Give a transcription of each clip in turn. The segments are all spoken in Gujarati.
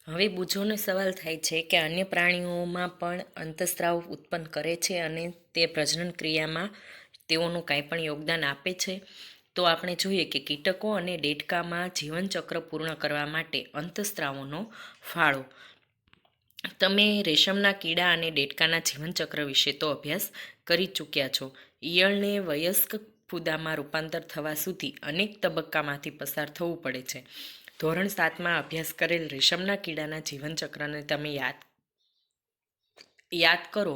હવે બૂझોનો સવાલ થાય છે કે અન્ય પ્રાણીઓમાં પણ અંતઃસ્રાવ ઉત્પન્ન કરે છે અને તે પ્રજનન ક્રિયામાં તેઓનું કાંઈ પણ યોગદાન આપે છે. તો આપણે જોઈએ કે કીટકો અને દેડકામાં જીવનચક્ર પૂર્ણ કરવા માટે અંતઃસ્રાવોનો ફાળો. તમે રેશમના કીડા અને દેડકાના જીવનચક્ર વિશે તો અભ્યાસ કરી ચૂક્યા છો. ઈયળને વયસ્ક ફૂદામાં રૂપાંતર થવા સુધી અનેક તબક્કામાંથી પસાર થવું પડે છે. ધોરણ 7માં અભ્યાસ કરેલ રેશમના કીડાના જીવનચક્રને તમે યાદ કરો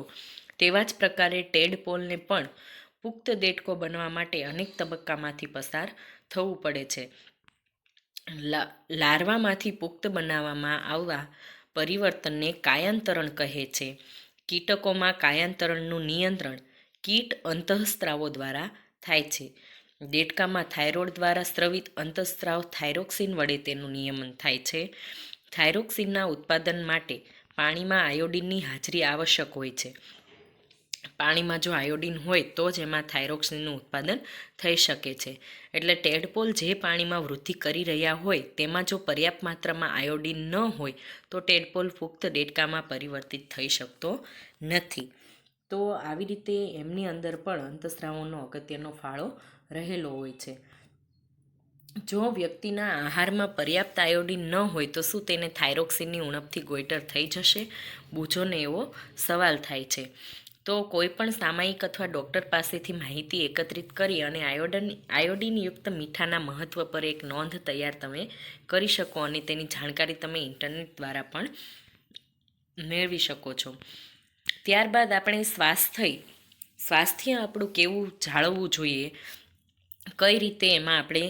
તેવા જ પ્રકારે ટેડપોલને પણ પુખ્ત દેડકો બનવા માટે અનેક તબક્કામાંથી પસાર થવું પડે છે. લાર્વામાંથી પુખ્ત બનાવવામાં આવવા પરિવર્તનને કાયાંતરણ કહે છે. કીટકોમાં કાયાંતરણનું નિયંત્રણ કીટ અંતઃસ્ત્રાવો દ્વારા થાય છે. દેડકામાં થાઇરોઇડ દ્વારા સ્રવિત અંતઃસ્ત્રાવ થાઇરોક્સિન વડે તેનું નિયમન થાય છે. થાઇરોક્સિનના ઉત્પાદન માટે પાણીમાં આયોડિનની હાજરી આવશ્યક હોય છે. પાણીમાં જો આયોડિન હોય તો જ એમાં થાઇરોક્સિનનું ઉત્પાદન થઈ શકે છે. એટલે ટેડપોલ જે પાણીમાં વૃદ્ધિ કરી રહ્યા હોય તેમાં જો પર્યાપ્ત માત્રામાં આયોડિન ન હોય તો ટેડપોલ પુખ્ત દેડકામાં પરિવર્તિત થઈ શકતો નથી. તો આવી રીતે એમની અંદર પણ અંતઃસ્રાવોનો અગત્યનો ફાળો રહેલો હોય છે. જો વ્યક્તિના આહારમાં પર્યાપ્ત આયોડિન ન હોય તો શું તેને થાઇરોક્સિનની ઉણપથી ગોઈટર થઈ જશે? બૂझોને એવો સવાલ થાય છે. તો કોઈ પણ સામયિક અથવા ડૉક્ટર પાસેથી માહિતી એકત્રિત કરી અને આયોડિનયુક્ત મીઠાના મહત્ત્વ પર એક નોંધ તૈયાર તમે કરી શકો અને તેની જાણકારી તમે ઇન્ટરનેટ દ્વારા પણ મેળવી શકો છો. ત્યારબાદ આપણે સ્વાસ્થ્ય આપણું કેવું જાળવવું જોઈએ, કઈ રીતે એમાં આપણે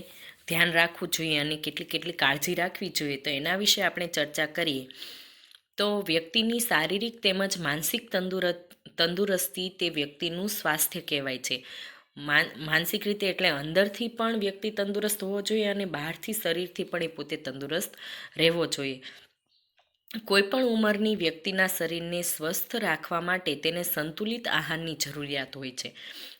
ધ્યાન રાખવું જોઈએ અને કેટલી કાળજી રાખવી જોઈએ, તો એના વિશે આપણે ચર્ચા કરીએ. તો વ્યક્તિની શારીરિક તેમજ માનસિક તંદુરસ્તી તે વ્યક્તિનું સ્વાસ્થ્ય કહેવાય છે. માનસિક રીતે એટલે અંદરથી પણ વ્યક્તિ તંદુરસ્ત હોવો જોઈએ અને બહારથી શરીરથી પણ એ પોતે તંદુરસ્ત રહેવો જોઈએ. કોઈ પણ ઉંમરની વ્યક્તિના શરીરને સ્વસ્થ રાખવા માટે તેને સંતુલિત આહારની જરૂરિયાત હોય છે.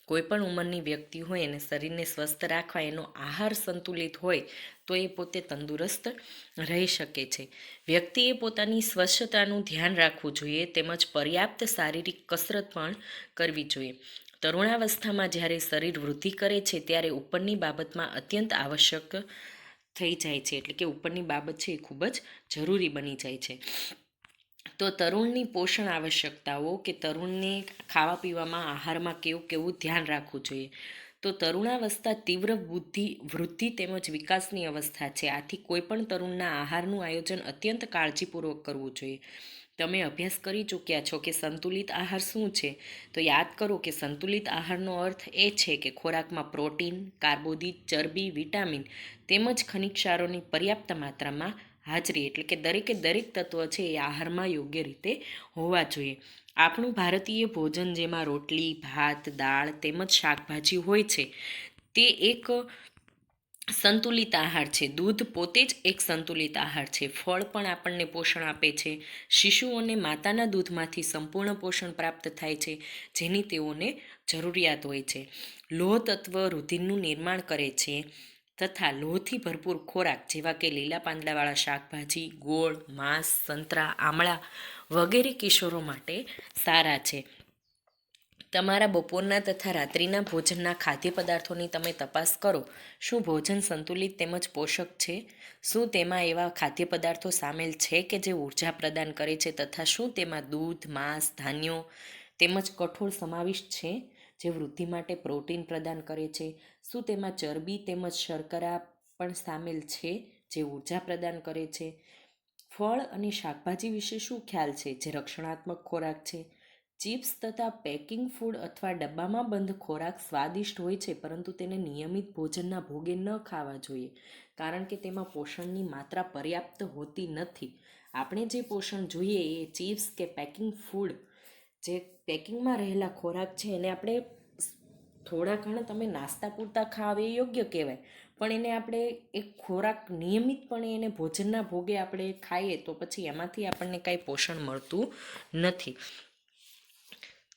કોઈ પણ ઉંમરની વ્યક્તિ હોય અને શરીરને સ્વસ્થ રાખવા એનો આહાર સંતુલિત હોય તો એ પોતે તંદુરસ્ત રહી શકે છે. વ્યક્તિએ પોતાની સ્વચ્છતાનું ધ્યાન રાખવું જોઈએ તેમજ પર્યાપ્ત શારીરિક કસરત પણ કરવી જોઈએ. તરુણાવસ્થામાં જ્યારે શરીર વૃદ્ધિ કરે છે ત્યારે ઉપરની બાબતમાં અત્યંત આવશ્યક થઈ જાય છે. એટલે કે ઉપરની બાબત છે એ ખૂબ જ જરૂરી બની જાય છે. તો તરુણની પોષણ આવશ્યકતાઓ કે તરુણને ખાવા પીવામાં આહારમાં કેવું ધ્યાન રાખવું જોઈએ. તો તરુણાવસ્થા તીવ્ર વૃદ્ધિ તેમજ વિકાસની અવસ્થા છે. આથી કોઈપણ તરુણના આહારનું આયોજન અત્યંત કાળજીપૂર્વક કરવું જોઈએ. તમે અભ્યાસ કરી ચૂક્યા છો કે સંતુલિત આહાર શું છે? તો યાદ કરો કે સંતુલિત આહારનો અર્થ એ છે કે ખોરાકમાં પ્રોટીન, કાર્બોદિત, ચરબી, વિટામિન તેમજ ખનિજ ક્ષારોની પર્યાપ્ત માત્રામાં હાજરી. એટલે કે દરેક તત્વ છે એ આહારમાં યોગ્ય રીતે હોવા જોઈએ. આપણું ભારતીય ભોજન જેમાં રોટલી, ભાત, દાળ તેમજ શાકભાજી હોય છે તે એક સંતુલિત આહાર છે. દૂધ પોતે જ એક સંતુલિત આહાર છે. ફળ પણ આપણને પોષણ આપે છે. શિશુઓને માતાના દૂધમાંથી સંપૂર્ણ પોષણ પ્રાપ્ત થાય છે જેની તેઓને જરૂરિયાત હોય છે. લોહ તત્વ રુધિરનું નિર્માણ કરે છે તથા લોહથી ભરપૂર ખોરાક જેવા કે લીલા પાંદડાવાળા શાકભાજી, ગોળ, માંસ, સંતરા, આમળા વગેરે કિશોરો માટે સારા છે. તમારા બપોરના તથા રાત્રિના ભોજનના ખાદ્ય પદાર્થોની તમે તપાસ કરો. શું ભોજન સંતુલિત તેમજ પોષક છે? શું તેમાં એવા ખાદ્ય પદાર્થો સામેલ છે કે જે ઉર્જા પ્રદાન કરે છે તથા શું તેમાં દૂધ, માંસ, ધાન્યો તેમજ કઠોળ સમાવિષ્ટ છે જે વૃદ્ધિ માટે પ્રોટીન પ્રદાન કરે છે? શું તેમાં ચરબી તેમજ શર્કરા પણ સામેલ છે જે ઉર્જા પ્રદાન કરે છે? ફળ અને શાકભાજી વિશે શું ખ્યાલ છે જે રક્ષણાત્મક ખોરાક છે? ચિપ્સ તથા પેકિંગ ફૂડ અથવા ડબ્બામાં બંધ ખોરાક સ્વાદિષ્ટ હોય છે પરંતુ તેને નિયમિત ભોજનના ભોગે ન ખાવા જોઈએ કારણ કે તેમાં પોષણની માત્રા પર્યાપ્ત હોતી નથી. આપણે જે પોષણ જોઈએ એ ચિપ્સ કે પેકિંગ ફૂડ જે પેકિંગમાં રહેલા ખોરાક છે એને આપણે થોડા ઘણા તમે નાસ્તા પૂરતા ખાવ એ યોગ્ય કહેવાય, પણ એને આપણે એક ખોરાક નિયમિતપણે એને ભોજનના ભોગે આપણે ખાઈએ તો પછી એમાંથી આપણને કાંઈ પોષણ મળતું નથી.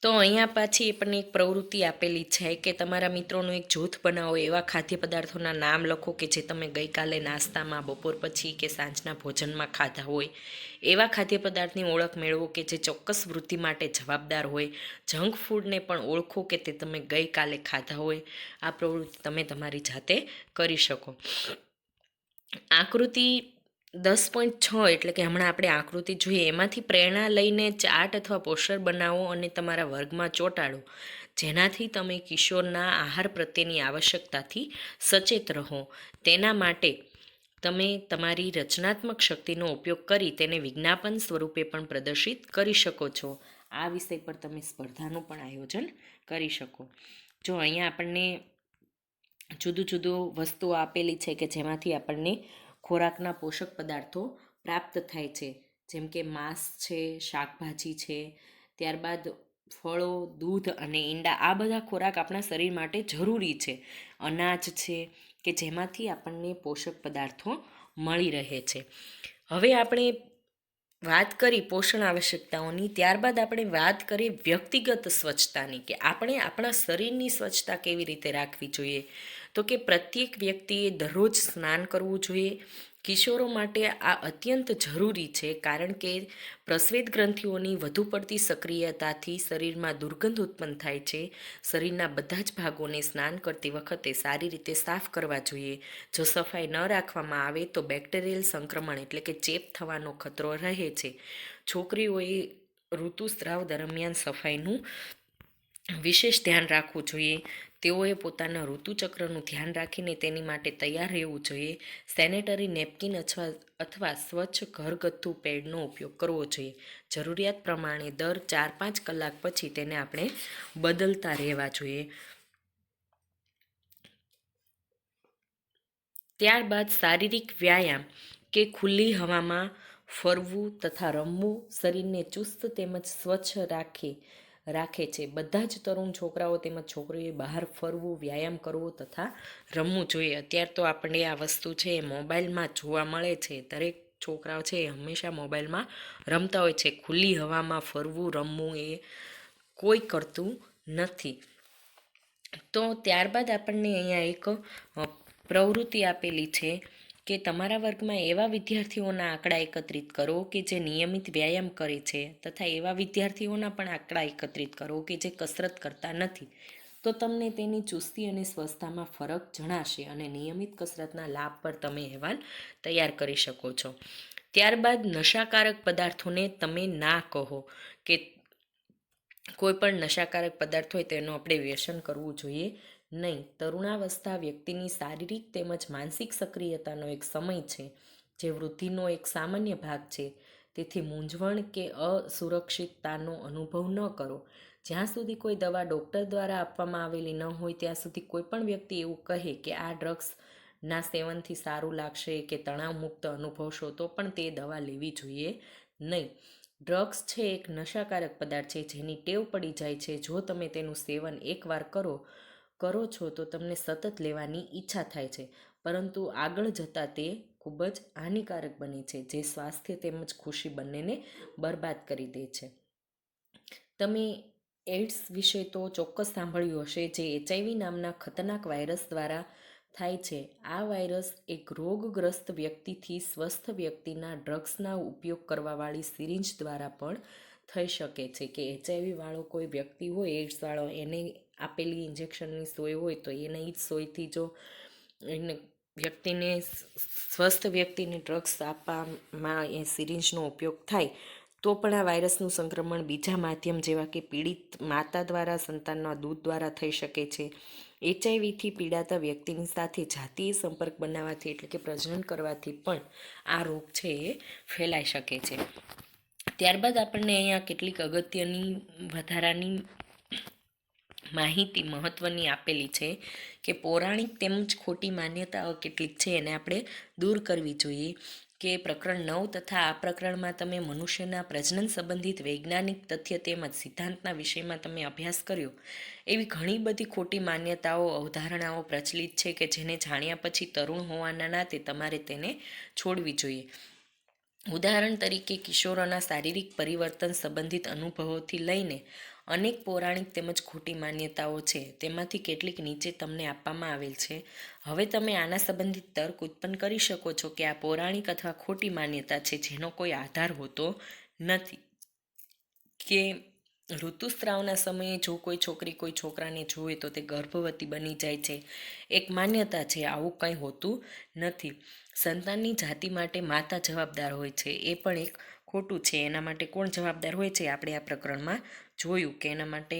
તો અહીંયા પાછી આપણને એક પ્રવૃત્તિ આપેલી છે કે તમારા મિત્રોનું એક જૂથ બનાવો, એવા ખાદ્ય પદાર્થોના નામ લખો કે જે તમે ગઈકાલે નાસ્તામાં, બપોર પછી કે સાંજના ભોજનમાં ખાધા હોય. એવા ખાદ્ય પદાર્થની ઓળખ મેળવો કે જે ચોક્કસ વૃદ્ધિ માટે જવાબદાર હોય. જંક ફૂડને પણ ઓળખો કે તે તમે ગઈકાલે ખાધા હોય. આ પ્રવૃત્તિ તમે તમારી જાતે કરી શકો. આકૃતિ 10.6 એટલે કે હમણાં આપણે આકૃતિ જોઈએ, એમાંથી પ્રેરણા લઈને ચાર્ટ અથવા પોસ્ટર બનાવો અને તમારા વર્ગમાં ચોંટાડો, જેનાથી તમે કિશોરના આહાર પ્રત્યેની આવશ્યકતાથી સચેત રહો. તેના માટે તમે તમારી રચનાત્મક શક્તિનો ઉપયોગ કરી તેને વિજ્ઞાપન સ્વરૂપે પણ પ્રદર્શિત કરી શકો છો. આ વિષય પર તમે સ્પર્ધાનું પણ આયોજન કરી શકો. જો અહીંયા આપણને જુદું જુદું વસ્તુઓ આપેલી છે કે જેમાંથી આપણને ખોરાકના પોષક પદાર્થો પ્રાપ્ત થાય છે, જેમ કે માંસ છે, શાકભાજી છે, ત્યારબાદ ફળો, દૂધ અને ઈંડા. આ બધા ખોરાક આપણા શરીર માટે જરૂરી છે. અનાજ છે કે જેમાંથી આપણને પોષક પદાર્થો મળી રહે છે. હવે આપણે વાત કરી પોષણ આવશ્યકતાઓની, ત્યારબાદ આપણે વાત કરી વ્યક્તિગત સ્વચ્છતાની, કે આપણે આપણા શરીરની સ્વચ્છતા કેવી રીતે રાખવી જોઈએ. તો કે પ્રત્યેક વ્યક્તિએ દરરોજ સ્નાન કરવું જોઈએ. કિશોરો માટે આ અત્યંત જરૂરી છે, કારણ કે પ્રસ્વેદ ગ્રંથિઓની વધુ પડતી સક્રિયતાથી શરીરમાં દુર્ગંધ ઉત્પન્ન થાય છે. શરીરના બધા જ ભાગોને સ્નાન કરતી વખતે સારી રીતે સાફ કરવા જોઈએ. જો સફાઈ ન રાખવામાં આવે તો બેક્ટેરિયલ સંક્રમણ એટલે કે ચેપ થવાનો ખતરો રહે છે. છોકરીઓએ ઋતુસ્રાવ દરમિયાન સફાઈનું વિશેષ ધ્યાન રાખવું જોઈએ. તેઓએ પોતાના ઋતુચક્રનું ધ્યાન રાખીને તેની માટે તૈયાર રહેવું જોઈએ. સેનેટરી નેપકિન અથવા સ્વચ્છ ઘરગથ્થુ પેડનો ઉપયોગ કરવો જોઈએ. જરૂરિયાત પ્રમાણે દર 4-5 કલાક પછી તેને આપણે બદલતા રહેવા જોઈએ. ત્યારબાદ શારીરિક વ્યાયામ કે ખુલ્લી હવામાં ફરવું તથા રમવું શરીરને ચુસ્ત તેમજ સ્વચ્છ રાખે છે. બધા જ તરુણ છોકરાઓ તેમજ છોકરીઓએ બહાર ફરવું, વ્યાયામ કરવો તથા રમવું જોઈએ. અત્યારે તો આપણે આ વસ્તુ છે એ મોબાઈલમાં જોવા મળે છે. દરેક છોકરાઓ છે એ હંમેશા મોબાઈલમાં રમતા હોય છે. ખુલ્લી હવામાં ફરવું, રમવું એ કોઈ કરતું નથી. તો ત્યારબાદ આપણને અહીંયા એક પ્રવૃત્તિ આપેલી છે કે તમારા વર્ગમાં એવા વિદ્યાર્થીઓના આંકડા એકત્રિત કરો કે જે નિયમિત વ્યાયામ કરે છે તથા એવા વિદ્યાર્થીઓના પણ આંકડા એકત્રિત કરો કે જે કસરત કરતા નથી. તો તમને તેની ચુસ્તી અને સ્વસ્થતામાં ફરક જણાશે અને નિયમિત કસરતના લાભ પર તમે અહેવાલ તૈયાર કરી શકો છો. ત્યારબાદ નશાકારક પદાર્થોને તમે ના કહો, કે કોઈ પણ નશાકારક પદાર્થ હોય તેનું આપણે વ્યસન કરવું જોઈએ નહીં. તરુણાવસ્થા વ્યક્તિની શારીરિક તેમજ માનસિક સક્રિયતાનો એક સમય છે, જે વૃદ્ધિનો એક સામાન્ય ભાગ છે. તેથી મૂંઝવણ કે અસુરક્ષિતતાનો અનુભવ ન કરો. જ્યાં સુધી કોઈ દવા ડૉક્ટર દ્વારા આપવામાં આવેલી ન હોય ત્યાં સુધી કોઈ પણ વ્યક્તિ એવું કહે કે આ ડ્રગ્સના સેવનથી સારું લાગશે કે તણાવ મુક્ત અનુભવશો, તો પણ તે દવા લેવી જોઈએ નહીં. ડ્રગ્સ છે એક નશાકારક પદાર્થ છે જેની ટેવ પડી જાય છે. જો તમે તેનું સેવન એકવાર કરો છો તો તમને સતત લેવાની ઈચ્છા થાય છે, પરંતુ આગળ જતાં તે ખૂબ જ હાનિકારક બને છે, જે સ્વાસ્થ્ય તેમજ ખુશી બંનેને બરબાદ કરી દે છે. તમે એઇડ્સ વિશે તો ચોક્કસ સાંભળ્યું હશે, જે HIV નામના ખતરનાક વાયરસ દ્વારા થાય છે. આ વાયરસ એક રોગગ્રસ્ત વ્યક્તિથી સ્વસ્થ વ્યક્તિના ડ્રગ્સના ઉપયોગ કરવાવાળી સિરિંજ દ્વારા પણ થઈ શકે છે. કે HIV વાળો કોઈ વ્યક્તિ હોય, એઇડ્સ વાળો, એને આપેલી ઇન્જેક્શનની સોય હોય તો એને જ સોયથી જો એને વ્યક્તિને સ્વસ્થ વ્યક્તિને ડ્રગ્સ આપવામાં એ સિરિંજનો ઉપયોગ થાય તો પણ આ વાયરસનું સંક્રમણ બીજા માધ્યમ જેવા કે પીડિત માતા દ્વારા સંતાનના દૂધ દ્વારા થઈ શકે છે. HIVથી પીડાતા વ્યક્તિની સાથે જાતીય સંપર્ક બનાવવાથી એટલે કે પ્રજનન કરવાથી પણ આ રોગ છે એ ફેલાઈ શકે છે. ત્યારબાદ આપણને અહીંયા કેટલીક અગત્યની વધારાની માહિતી મહત્ત્વની આપેલી છે કે પૌરાણિક તેમજ ખોટી માન્યતાઓ કેટલીક છે એને આપણે દૂર કરવી જોઈએ. કે પ્રકરણ 9 તથા આ પ્રકરણમાં તમે મનુષ્યના પ્રજનન સંબંધિત વૈજ્ઞાનિક તથ્ય તેમજ સિદ્ધાંતના વિષયમાં તમે અભ્યાસ કર્યો. એવી ઘણી બધી ખોટી માન્યતાઓ, અવધારણાઓ પ્રચલિત છે કે જેને જાણ્યા પછી તરુણ હોવાના નાતે તમારે તેને છોડવી જોઈએ. ઉદાહરણ તરીકે કિશોરોના શારીરિક પરિવર્તન સંબંધિત અનુભવોથી લઈને અનેક પૌરાણિક તેમજ ખોટી માન્યતાઓ છે, તેમાંથી કેટલીક નીચે તમને આપવામાં આવેલ છે. હવે તમે આના સંબંધિત તર્ક ઉત્પન્ન કરી શકો છો કે આ પૌરાણિક અથવા ખોટી માન્યતા છે જેનો કોઈ આધાર હોતો નથી. કે ઋતુસ્રાવના સમયે જો કોઈ છોકરી કોઈ છોકરાને જુએ તો તે ગર્ભવતી બની જાય છે. એક માન્યતા છે, આવું કંઈ હોતું નથી. સંતાનની જાતિ માટે માતા જવાબદાર હોય છે, એ પણ એક ખોટું છે. એના માટે કોણ જવાબદાર હોય છે? આપણે આ પ્રકરણમાં જોયું કે એના માટે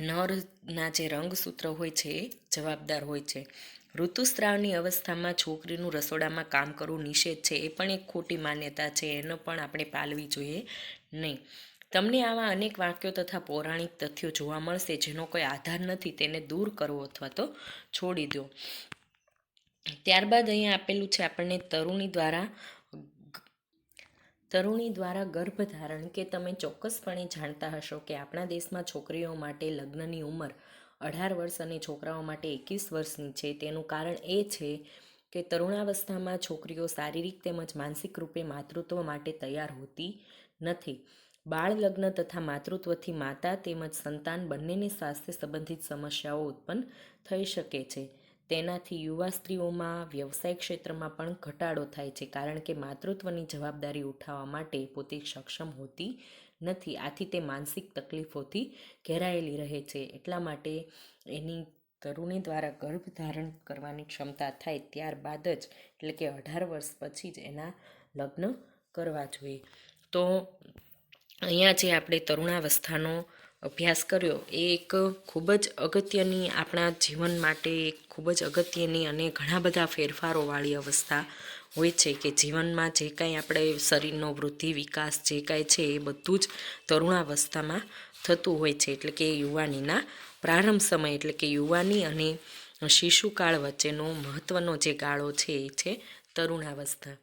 નરના જે રંગસૂત્ર હોય છે એ જવાબદાર હોય છે. ઋતુસ્રાવની અવસ્થામાં છોકરીનું રસોડામાં કામ કરવું નિષેધ છે, એ પણ એક ખોટી માન્યતા છે. એનો પણ આપણે પાળવી જોઈએ નહીં. તમને આવા અનેક વાક્યો તથા પૌરાણિક તથ્યો જોવા મળશે જેનો કોઈ આધાર નથી, તેને દૂર કરવો અથવા તો છોડી દો. ત્યારબાદ અહીંયા આપેલું છે આપણને તરુણી દ્વારા ગર્ભધારણ. કે તમે ચોક્કસપણે જાણતા હશો કે આપણા દેશમાં છોકરીઓ માટે લગ્નની ઉંમર 18 વર્ષ અને છોકરાઓ માટે 21 વર્ષની છે. તેનું કારણ એ છે કે તરુણાવસ્થામાં છોકરીઓ શારીરિક તેમજ માનસિક રૂપે માતૃત્વ માટે તૈયાર હોતી નથી. બાળ લગ્ન તથા માતૃત્વથી માતા તેમજ સંતાન બંનેને સ્વાસ્થ્ય સંબંધિત સમસ્યાઓ ઉત્પન્ન થઈ શકે છે. તેનાથી યુવા સ્ત્રીઓમાં વ્યવસાય ક્ષેત્રમાં પણ ઘટાડો થાય છે, કારણ કે માતૃત્વની જવાબદારી ઉઠાવવા માટે પોતે સક્ષમ હોતી નથી. આથી તે માનસિક તકલીફોથી ઘેરાયેલી રહે છે. એટલા માટે એની તરુણી દ્વારા ગર્ભધારણ કરવાની ક્ષમતા થાય ત્યારબાદ જ, એટલે કે 18 વર્ષ પછી જ એના લગ્ન કરવા જોઈએ. તો અહીંયા જે આપણે તરુણાવસ્થાનો અભ્યાસ કર્યો એ એક ખૂબ જ અગત્યની, આપણા જીવન માટે એક ખૂબ જ અગત્યની અને ઘણા બધા ફેરફારોવાળી અવસ્થા હોય છે કે જીવનમાં જે કાંઈ આપણે શરીરનો વૃદ્ધિ વિકાસ જે કાંઈ છે એ બધું જ તરુણાવસ્થામાં થતું હોય છે. એટલે કે યુવાનીના પ્રારંભ સમય, એટલે કે યુવાની અને શિશુકાળ વચ્ચેનો મહત્ત્વનો જે ગાળો છે એ છે તરુણાવસ્થા.